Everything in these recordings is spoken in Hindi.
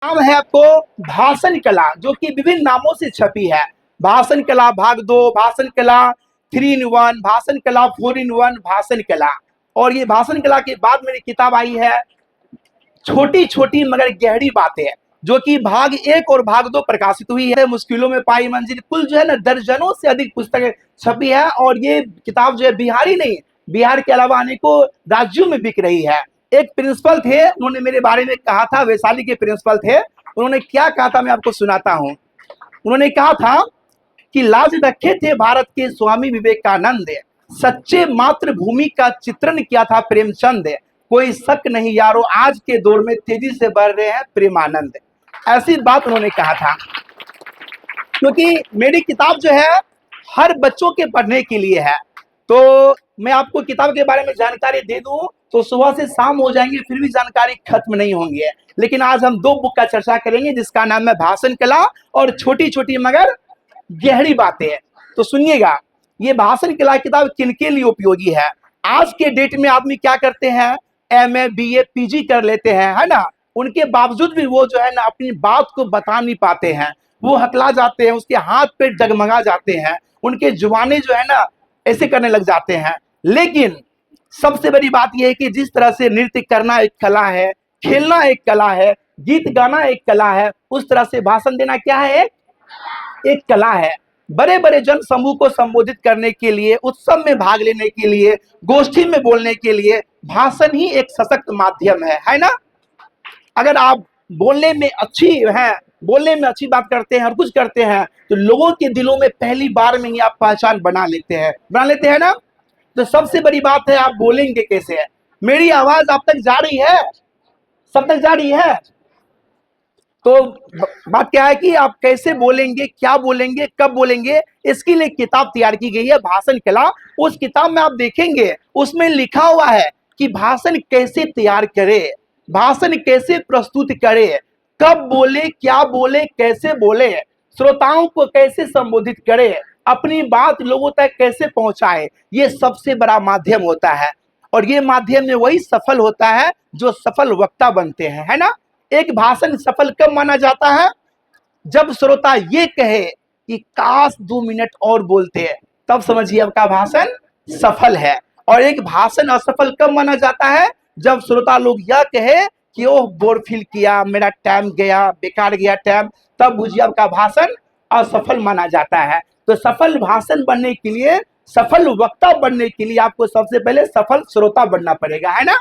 नाम है आपको भाषण कला, जो कि विभिन्न नामों से छपी है। भाषण कला भाग 2, भाषण कला 3 in 1, भाषण कला 4 in 1, भाषण कला। और ये भाषण कला के बाद मेरी किताब आई है छोटी छोटी मगर गहरी बातें, जो कि भाग 1 और भाग 2 प्रकाशित हुई है। मुश्किलों में पाई मंजिल, कुल जो है ना दर्जनों से अधिक पुस्तकें छपी है। और ये किताब जो है बिहारी नहीं, बिहार के अलावा अनेकों राज्यों में बिक रही है। एक प्रिंसिपल थे, उन्होंने मेरे बारे में कहा था, वैशाली के प्रिंसिपल थे। उन्होंने क्या कहा था मैं आपको सुनाता हूँ। उन्होंने कहा था कि लाज रखे थे भारत के स्वामी विवेकानंद, सच्चे मातृभूमि का चित्रण किया था प्रेमचंद। कोई शक नहीं यारो, आज के दौर में तेजी से बढ़ रहे हैं प्रेमानंद। ऐसी बात उन्होंने कहा था। क्योंकि मेरी किताब जो है हर बच्चों के पढ़ने के लिए है। तो मैं आपको किताब के बारे में जानकारी दे दूं तो सुबह से शाम हो जाएंगे, फिर भी जानकारी खत्म नहीं होंगे। लेकिन आज हम 2 बुक का चर्चा करेंगे, जिसका नाम है भाषण कला और छोटी छोटी मगर गहरी बातें। तो सुनिएगा, ये भाषण कला किताब किनके लिए उपयोगी है। आज के डेट में आदमी क्या करते हैं, MA BA PG कर लेते हैं, है ना। उनके बावजूद भी वो जो है ना अपनी बात को बता नहीं पाते हैं। वो हकला जाते हैं, उसके हाथ पे डगमगा जाते हैं, उनके जुबानें जो है ना ऐसे करने लग जाते हैं। लेकिन सबसे बड़ी बात यह है कि जिस तरह से नृत्य करना एक कला है, खेलना एक कला है, गीत गाना एक कला है, उस तरह से भाषण देना क्या है, एक कला है। बड़े बड़े जन समूह को संबोधित करने के लिए, उत्सव में भाग लेने के लिए, गोष्ठी में बोलने के लिए भाषण ही एक सशक्त माध्यम है ना। अगर आप बोलने में अच्छी हैं, बोलने में अच्छी बात करते हैं और कुछ करते हैं, तो लोगों के दिलों में पहली बार में ही आप पहचान बना लेते हैं ना। तो सबसे बड़ी बात है आप बोलेंगे कैसे है। मेरी आवाज आप तक जा रही है, सब तक जा रही है। तो बात क्या है कि आप कैसे बोलेंगे, क्या बोलेंगे, कब बोलेंगे, इसके लिए किताब तैयार की गई है भाषण कला। उस किताब में आप देखेंगे उसमें लिखा हुआ है कि भाषण कैसे तैयार करे, भाषण कैसे प्रस्तुत करे, कब बोले, क्या बोले, कैसे बोले, श्रोताओं को कैसे संबोधित करे, अपनी बात लोगों तक कैसे पहुंचाए। ये सबसे बड़ा माध्यम होता है। और ये माध्यम में वही सफल होता है जो सफल वक्ता बनते हैं, है ना। एक भाषण सफल कब माना जाता है, जब श्रोता ये कहे कि काश 2 मिनट और बोलते हैं, तब समझिए आपका भाषण सफल है। और एक भाषण असफल कब माना जाता है, जब श्रोता लोग यह कहे कि ओह बोर फील किया, मेरा टाइम गया, बेकार गया टाइम, तब बुझिए आपका भाषण असफल माना जाता है। तो सफल भाषण बनने के लिए, सफल वक्ता बनने के लिए आपको सबसे पहले सफल श्रोता बनना पड़ेगा, है ना।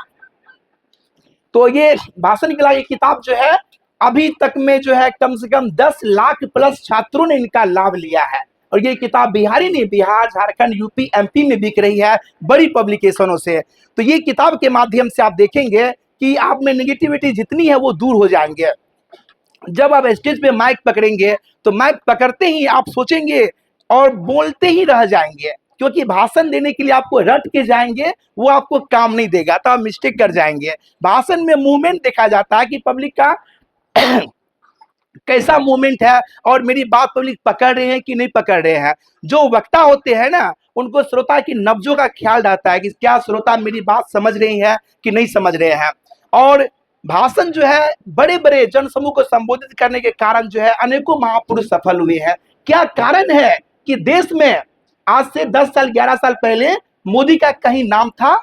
तो ये भाषण कला की किताब जो है अभी तक में जो है कम से कम 10 लाख प्लस छात्रों ने इनका लाभ लिया है। और ये किताब बिहारी नहीं, बिहार, झारखंड, यूपी, MP में बिक रही है बड़ी पब्लिकेशनों से। तो ये किताब के माध्यम से आप देखेंगे कि आप में नेगेटिविटी जितनी है वो दूर हो जाएंगे। जब आप स्टेज पे माइक पकड़ेंगे तो माइक पकड़ते ही आप सोचेंगे और बोलते ही रह जाएंगे, क्योंकि भाषण देने के लिए आपको रट के जाएंगे, वो आपको काम नहीं देगा, तो आप मिस्टेक कर जाएंगे। भाषण में मूवमेंट देखा जाता है कि पब्लिक का कैसा मूवमेंट है और मेरी बात पब्लिक पकड़ रहे हैं कि नहीं पकड़ रहे हैं। जो वक्ता होते हैं ना, उनको श्रोता की नब्जों का ख्याल रहता है कि क्या श्रोता मेरी बात समझ रही है कि नहीं समझ रहे हैं। और भाषण जो है बड़े बड़े जन समूह को संबोधित करने के कारण जो है अनेकों महापुरुष सफल हुए हैं। क्या कारण है कि देश में आज से 10 साल 11 साल पहले मोदी का कहीं नाम था,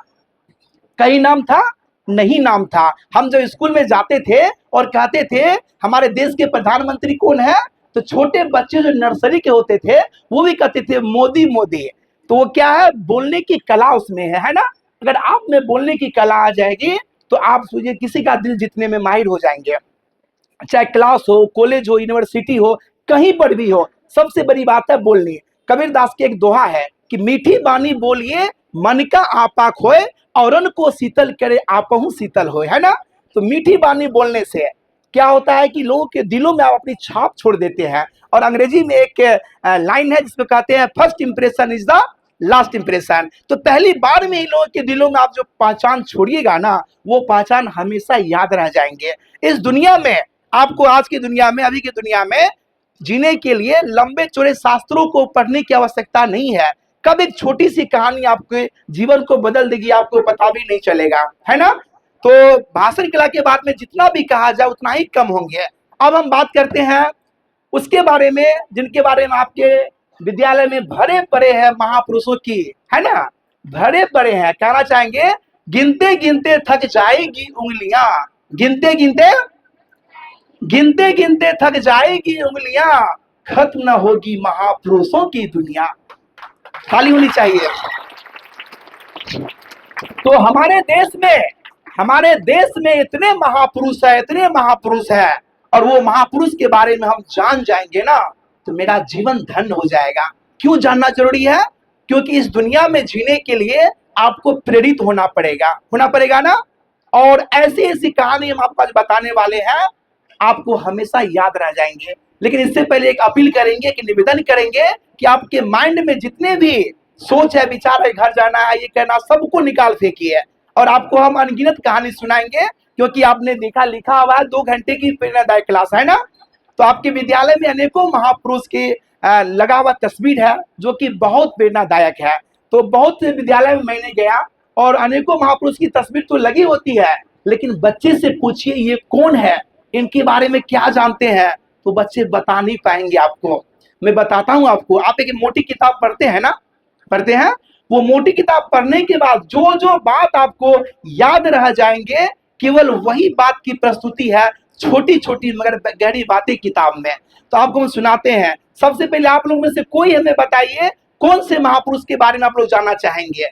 कहीं नाम था नहीं नाम था। हम जब स्कूल में जाते थे और कहते थे हमारे देश के प्रधानमंत्री कौन है, तो छोटे बच्चे जो नर्सरी के होते थे वो भी कहते थे मोदी मोदी। तो वो क्या है, बोलने की कला उसमें है ना। अगर आप में बोलने की कला आ जाएगी तो आप सोचिए किसी का दिल जीतने में माहिर हो जाएंगे। चाहे क्लास हो, कॉलेज हो, यूनिवर्सिटी हो, कहीं पर भी हो, सबसे बड़ी बात है बोलनी। कबीरदास की एक दोहा है कि मीठी बानी बोलिए मन का आपा खोए, औरन को शीतल करे आपहु शीतल होए, है ना। तो मीठी बानी बोलने से क्या होता है कि लोगों के दिलों में आप अपनी छाप छोड़ देते हैं। और अंग्रेजी में एक लाइन है जिसको कहते हैं first impression is the last impression. तो पहली बार में ही लोगों के दिलों में आप जो पहचान छोड़िएगा ना, वो पहचान हमेशा याद रह जाएंगे। इस दुनिया में आपको, आज की दुनिया में, अभी की दुनिया में जीने के लिए लंबे चौड़े शास्त्रों को पढ़ने की आवश्यकता नहीं है। कब एक छोटी सी कहानी आपके जीवन को बदल देगी आपको पता भी नहीं चलेगा, है ना। तो भाषण कला के बारे में जितना भी कहा जाए उतना ही कम होंगे। अब हम बात करते हैं उसके बारे में जिनके बारे में आपके विद्यालय में भरे पड़े हैं महापुरुषों की, है ना, भरे पड़े हैं। कहना चाहेंगे गिनते गिनते थक जाएगी उंगलियां, गिनते गिनते गिनते गिनते थक जाएगी उंगलियां, खत्म न होगी महापुरुषों की दुनिया। खाली होनी चाहिए। तो हमारे देश में इतने महापुरुष है, इतने महापुरुष है, और वो महापुरुष के बारे में हम जान जाएंगे ना तो मेरा जीवन धन्य हो जाएगा। क्यों जानना जरूरी है? क्योंकि इस दुनिया में जीने के लिए आपको प्रेरित होना पड़ेगा ना। और ऐसी ऐसी कहानी हम आपको आज बताने वाले हैं, आपको हमेशा याद रह जाएंगे। लेकिन इससे पहले एक अपील करेंगे, कि निवेदन करेंगे कि आपके माइंड में जितने भी सोच है, विचार है, घर जाना है, ये करना, सबको निकाल फेंकिए। और आपको हम अनगिनत कहानी सुनाएंगे, क्योंकि आपने देखा लिखा हुआ है 2 घंटे की प्रेरणादायक क्लास है ना। तो आपके विद्यालय में अनेकों महापुरुष के लगा हुआ तस्वीर है जो कि बहुत प्रेरणादायक है। तो बहुत से विद्यालय में मैंने गया और अनेकों महापुरुष की तस्वीर तो लगी होती है, लेकिन बच्चे से पूछिए ये कौन है, इनके बारे में क्या जानते हैं, तो बच्चे बता नहीं पाएंगे आपको। मैं बताता हूं आपको। आप एक मोटी किताब पढ़ते हैं ना, पढ़ते हैं, वो मोटी किताब पढ़ने के बाद जो जो बात आपको याद रह जाएंगे, केवल वही बात की प्रस्तुति है, छोटी छोटी मगर गहरी बातें किताब में। तो आपको हम सुनाते हैं। सबसे पहले आप लोग में से कोई हमें बताइए कौन से महापुरुष के बारे में आप लोग जानना चाहेंगे।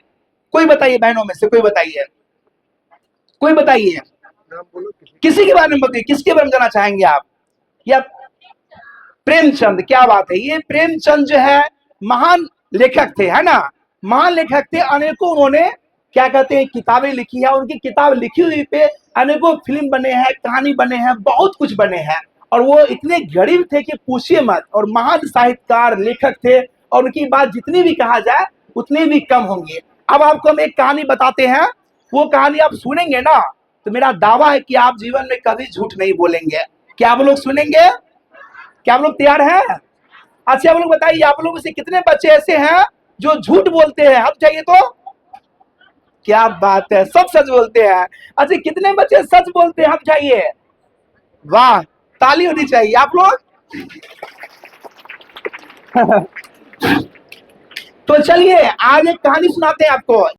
कोई बताइए, बहनों में से कोई बताइए, कोई बताइए, किसी के बारे में बताइए, किसके बारे में जानना चाहेंगे आप? या प्रेमचंद, क्या बात है। ये प्रेमचंद जो है महान लेखक थे, है ना, महान लेखक थे। अनेकों उन्होंने क्या कहते हैं किताबें लिखी है। उनकी किताब लिखी हुई पे अनेकों फिल्म बने हैं, कहानी बने हैं, बहुत कुछ बने हैं। और वो इतने गरीब थे कि पूछिए मत, और महान साहित्यकार लेखक थे, और उनकी बात जितनी भी कहा जाए उतनी भी कम होंगे। अब आपको हम एक कहानी बताते हैं, वो कहानी आप सुनेंगे ना तो मेरा दावा है कि आप जीवन में कभी झूठ नहीं बोलेंगे। क्या आप लोग सुनेंगे? क्या आप लोग तैयार हैं? अच्छा, आप लोग बताइए, आप लोगों से कितने बच्चे ऐसे हैं जो झूठ बोलते हैं? हाथ चाहिए तो। क्या बात है, सब सच बोलते हैं। अच्छा, कितने बच्चे सच बोलते हैं? हाथ चाहिए। वाह, ताली होनी चाहिए आप लोग। तो चलिए आज एक कहानी सुनाते हैं आपको।